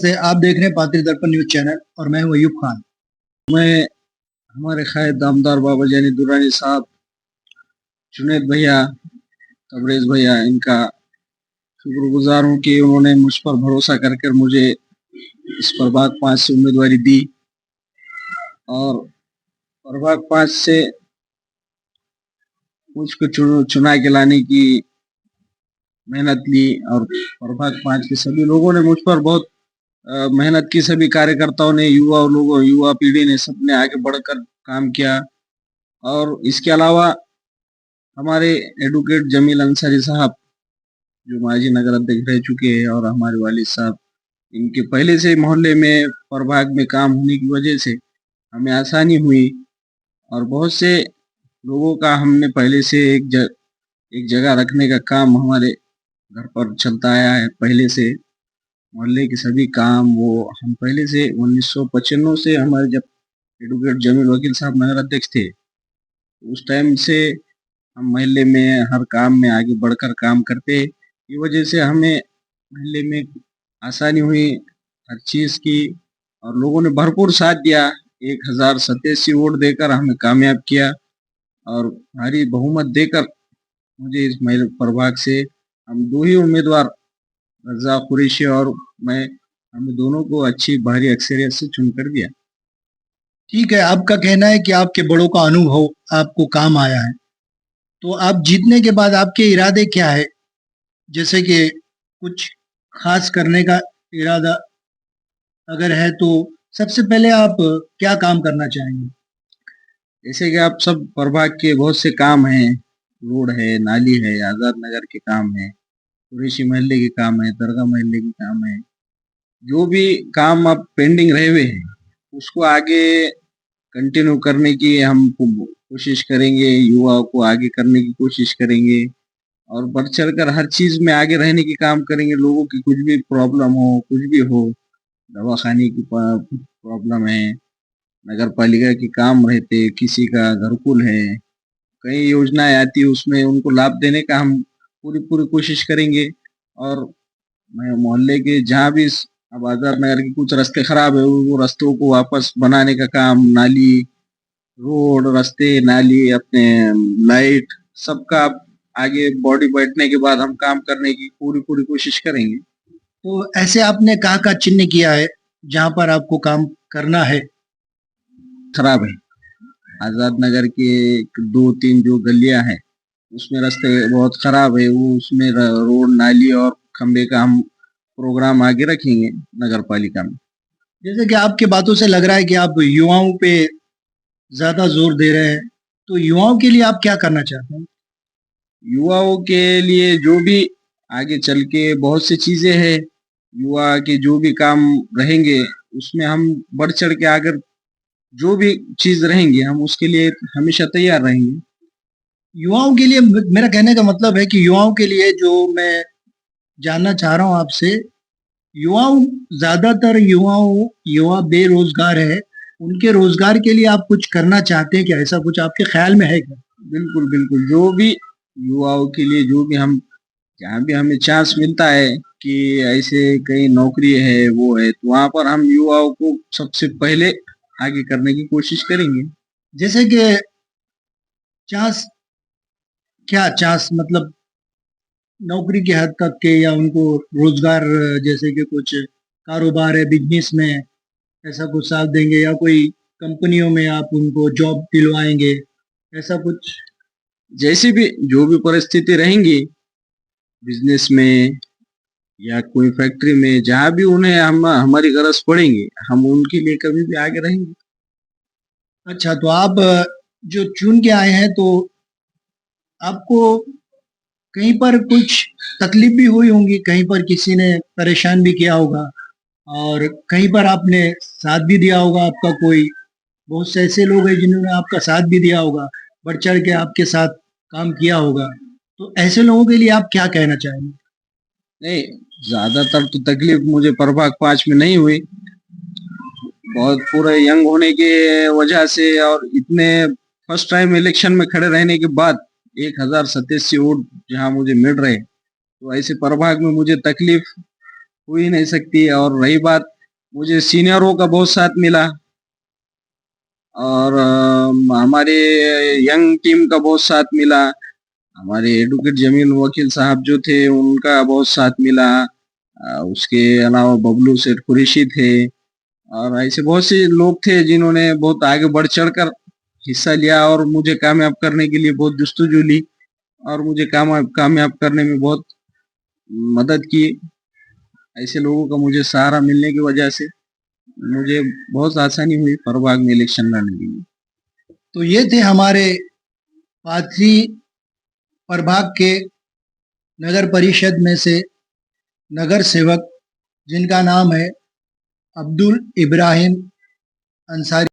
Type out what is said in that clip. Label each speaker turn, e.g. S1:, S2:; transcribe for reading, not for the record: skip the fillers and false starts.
S1: नमस्ते, आप देख रहे हैं पात्री दर्पण न्यूज़ चैनल और मैं हूं अयूब खान।
S2: मैं हमारे क़ायद दामदार बाबा जानी दुरानी साहब, जुनैद भैया, तबरेज़ भैया, इनका शुक्रगुज़ार हूँ कि उन्होंने मुझ पर भरोसा कर मुझे इस प्रभाग 5 से उम्मीदवारी दी और प्रभाग 5 से मुझको चुना के लाने की मेहनत ली और प्रभाग 5 के सभी लोगों ने मुझ पर बहुत मेहनत की। सभी कार्यकर्ताओं ने, युवा पीढ़ी ने, सबने आगे बढ़कर काम किया। और इसके अलावा हमारे एडवोकेट जमील अंसारी साहब, जो माजी नगर अध्यक्ष रह चुके हैं, और हमारे वालिद साहब, इनके पहले से मोहल्ले में प्रभाग में काम होने की वजह से हमें आसानी हुई और बहुत से लोगों का हमने पहले से एक जगह रखने का काम हमारे घर पर चलता आया है। पहले से मोहल्ले के सभी काम वो हम पहले से 1995 से, हमारे जब एडवोकेट जमील वकील साहब नगर अध्यक्ष थे, उस टाइम से हम मोहल्ले में हर काम में आगे बढ़कर काम करते। की वजह से हमें मोहल्ले में आसानी हुई हर चीज़ की और लोगों ने भरपूर साथ दिया। 1087 वोट देकर हमें कामयाब किया और भारी बहुमत देकर मुझे इस प्रभाग से हम 2 ही उम्मीदवार, रज़ाक कुरैशी और मैं, हमें दोनों को अच्छी भारी अक्सरियत से चुनकर दिया।
S1: ठीक है, आपका कहना है कि आपके बड़ों का अनुभव आपको काम आया है, तो आप जीतने के बाद आपके इरादे क्या है? जैसे कि कुछ खास करने का इरादा अगर है तो सबसे पहले आप क्या काम करना चाहेंगे?
S2: जैसे कि आप सब प्रभाग के बहुत से काम हैं, रोड है, नाली है, आज़ाद नगर के काम है, कुरैशी मोहल्ले के काम है, दरगाह मोहल्ले के काम है। जो भी काम अब पेंडिंग रहे हुए हैं, उसको आगे कंटिन्यू करने की हम कोशिश करेंगे, युवाओं को आगे करने की कोशिश करेंगे और बढ़ चढ़कर हर चीज़ में आगे रहने की काम करेंगे। लोगों की कुछ भी प्रॉब्लम हो, कुछ भी हो, दवाखाने की प्रॉब्लम है, नगर पालिका के काम रहते, किसी का घरकुल है, कई योजनाएं आती है, उसमें उनको लाभ देने का हम पूरी कोशिश करेंगे। और मोहल्ले के जहाँ भी अब आजाद नगर के कुछ रास्ते खराब है, वो रास्तों को वापस बनाने का काम, नाली, रोड, रास्ते, नाली, अपने लाइट, सबका आगे बॉडी बैठने के बाद हम काम करने की पूरी कोशिश करेंगे।
S1: तो ऐसे आपने कहाँ-कहाँ चिन्ह किया है, जहाँ पर आपको काम करना है?
S2: खराब है, आजाद नगर के 2-3 जो गलियां हैं, उसमें रास्ते बहुत खराब है। वो उसमें रोड, नाली और खंबे का हम प्रोग्राम आगे रखेंगे नगर पालिका में।
S1: जैसे कि आपकी बातों से लग रहा है कि आप युवाओं पे ज़्यादा ज़ोर दे रहे हैं, तो युवाओं के लिए आप क्या करना चाहते हैं?
S2: युवाओं के लिए जो भी आगे चल के बहुत सी चीजें हैं, युवा के जो भी काम रहेंगे, उसमें हम बढ़ चढ़ के अगर जो भी चीज रहेंगे, हम उसके लिए हमेशा तैयार रहेंगे।
S1: युवाओं के लिए मेरा कहने का मतलब है कि युवाओं के लिए जो मैं जानना चाह रहा हूँ आपसे, युवाओं ज़्यादातर युवा बेरोज़गार है, उनके रोज़गार के लिए आप कुछ करना चाहते हैं क्या? ऐसा कुछ आपके ख़्याल में है क्या?
S2: बिल्कुल, जो भी युवाओं के लिए, जो भी हम जहाँ भी हमें चांस मिलता है कि ऐसे कहीं नौकरी है, वो है, तो वहाँ पर हम युवाओं को सबसे पहले आगे करने की कोशिश करेंगे।
S1: जैसे कि चांस क्या चांस मतलब नौकरी की हद तक के या उनको रोज़गार जैसे कि कुछ कारोबार है, बिज़नेस में ऐसा कुछ साथ देंगे या कोई कंपनियों में आप उनको जॉब दिलवाएँगे, ऐसा कुछ?
S2: जैसी भी जो भी परिस्थिति रहेंगी, बिजनेस में या कोई फैक्ट्री में, जहाँ भी उन्हें हम हमारी गरज पड़ेंगी, हम उनके लिए कभी भी आगे रहेंगे।
S1: अच्छा, तो आप जो चुन के आए हैं तो आपको कहीं पर कुछ तकलीफ भी हुई होंगी, कहीं पर किसी ने परेशान भी किया होगा और कहीं पर आपने साथ भी दिया होगा आपका कोई, बहुत से ऐसे लोग हैं जिन्होंने आपका साथ भी दिया होगा, बढ़-चढ़ के आपके साथ काम किया होगा। तो ऐसे लोगों के लिए आप क्या कहना चाहेंगे?
S2: नहीं, ज़्यादातर तो तकलीफ मुझे प्रभाग 5 में नहीं हुई। बहुत पूरे यंग होने के वजह से और इतने फर्स्ट टाइम इलेक्शन में खड़े रहने के बाद 1087 वोट जहाँ मुझे मिल रहे, तो ऐसे प्रभाग में मुझे तकलीफ हो ही नहीं सकती। और रही बात, मुझे सीनियरों का बहुत साथ मिला और हमारे यंग टीम का बहुत साथ मिला। हमारे एडवोकेट जमील वकील साहब जो थे उनका बहुत साथ मिला। उसके अलावा बबलू सेठ कुरैशी थे और ऐसे बहुत से लोग थे जिन्होंने बहुत आगे बढ़ चढ़कर हिस्सा लिया और मुझे कामयाब करने के लिए बहुत जस्तुजू ली और मुझे कामयाब करने में बहुत मदद की। ऐसे लोगों का मुझे सहारा मिलने की वजह से मुझे बहुत आसानी हुई परबाग में इलेक्शन लड़ने के लिए।
S1: तो ये थे हमारे पाथरी प्रभाग के नगर परिषद में से नगर सेवक जिनका नाम है अब्दुल इब्राहिम अंसारी।